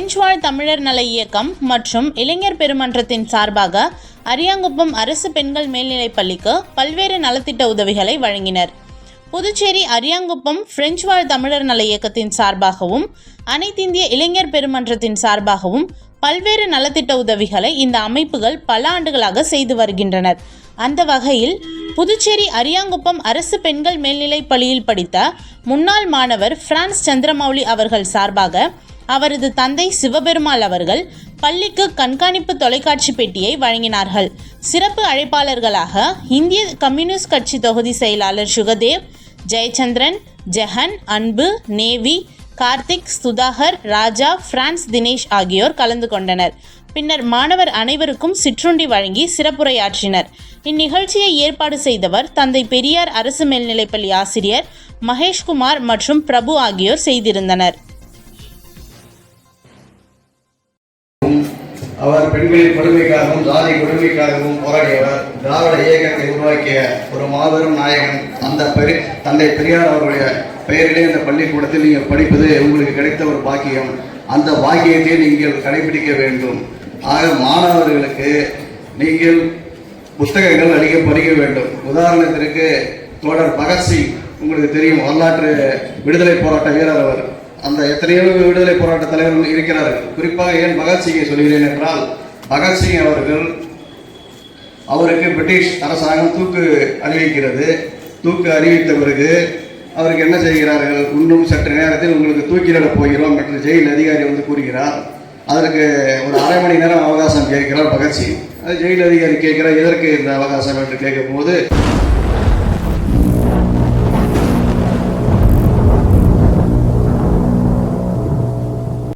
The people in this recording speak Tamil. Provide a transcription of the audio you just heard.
பிரெஞ்சு வாழ் தமிழர் நல இயக்கம் மற்றும் இளைஞர் பெருமன்றத்தின் சார்பாக அரியாங்குப்பம் அரசு பெண்கள் மேல்நிலைப் பள்ளிக்கு பல்வேறு நலத்திட்ட உதவிகளை வழங்கினர். புதுச்சேரி அரியாங்குப்பம் பிரெஞ்சு வாழ் தமிழர் நல இயக்கத்தின் சார்பாகவும் அனைத்திந்திய இளைஞர் பெருமன்றத்தின் சார்பாகவும் பல்வேறு நலத்திட்ட உதவிகளை இந்த அமைப்புகள் பல ஆண்டுகளாக செய்து வருகின்றனர். அந்த வகையில் புதுச்சேரி அரியாங்குப்பம் அரசு பெண்கள் மேல்நிலைப் பள்ளியில் படித்த முன்னாள் மாணவர் பிரான்ஸ் சந்திரமௌலி அவர்கள் சார்பாக அவரது தந்தை சிவபெருமாள் அவர்கள் பள்ளிக்கு கண்காணிப்பு தொலைக்காட்சி பெட்டியை வழங்கினார்கள். சிறப்பு அழைப்பாளர்களாக இந்திய கம்யூனிஸ்ட் கட்சி தொகுதி செயலாளர் சுகதேவ், ஜெயச்சந்திரன், ஜெஹன், அன்பு, நேவி, கார்த்திக், சுதாகர், ராஜா, பிரான்ஸ் தினேஷ் ஆகியோர் கலந்து கொண்டனர். பின்னர் மாணவர் அனைவருக்கும் சிற்றுண்டி வழங்கி சிறப்புரையாற்றினர். இந்நிகழ்ச்சியை ஏற்பாடு செய்தவர் தந்தை பெரியார் அரசு மேல்நிலைப்பள்ளி ஆசிரியர் மகேஷ்குமார் மற்றும் பிரபு ஆகியோர் செய்திருந்தனர். அவர் பெண்களின் கொடுமைக்காகவும் ஜாதி கொடுமைக்காகவும் போராடியவர். திராவிட இயக்கத்தை உருவாக்கிய ஒரு மாபெரும் நாயகன். அந்த தந்தை பெரியார் அவருடைய பெயரிலே இந்த பள்ளிக்கூடத்தில் நீங்கள் படிப்பது உங்களுக்கு கிடைத்த ஒரு பாக்கியம். அந்த பாக்கியத்தை நீங்கள் கடைபிடிக்க வேண்டும். ஆக மாணவர்களுக்கு நீங்கள் புத்தகங்கள் அதிக படிக்க வேண்டும். உதாரணத்திற்கு தோழர் பகத்சிங், உங்களுக்கு தெரியும், வரலாற்று விடுதலை போராட்ட வீரர் அவர். அந்த எத்தனையோ விடுதலை போராட்ட தலைவர்கள் இருக்கிறார்கள். குறிப்பாக ஏன் பகத்சிங்கை சொல்கிறேன் என்றால், பகத்சிங் அவருக்கு பிரிட்டிஷ் அரசாங்கம் தூக்கு அறிவிக்கிறது. தூக்கு அறிவித்த பிறகு அவருக்கு என்ன செய்கிறார்கள்? இன்னும் சற்று நேரத்தில் உங்களுக்கு தூக்கிலிடப் போகிறோம் என்று ஜெயில் அதிகாரி வந்து கூறுகிறார். அதற்கு ஒரு அரை மணி நேரம் அவகாசம் கேட்கிறார் பகத்சிங். அது ஜெயில் அதிகாரி கேட்கிறார், எதற்கு இந்த அவகாசம் என்று கேட்கும் போது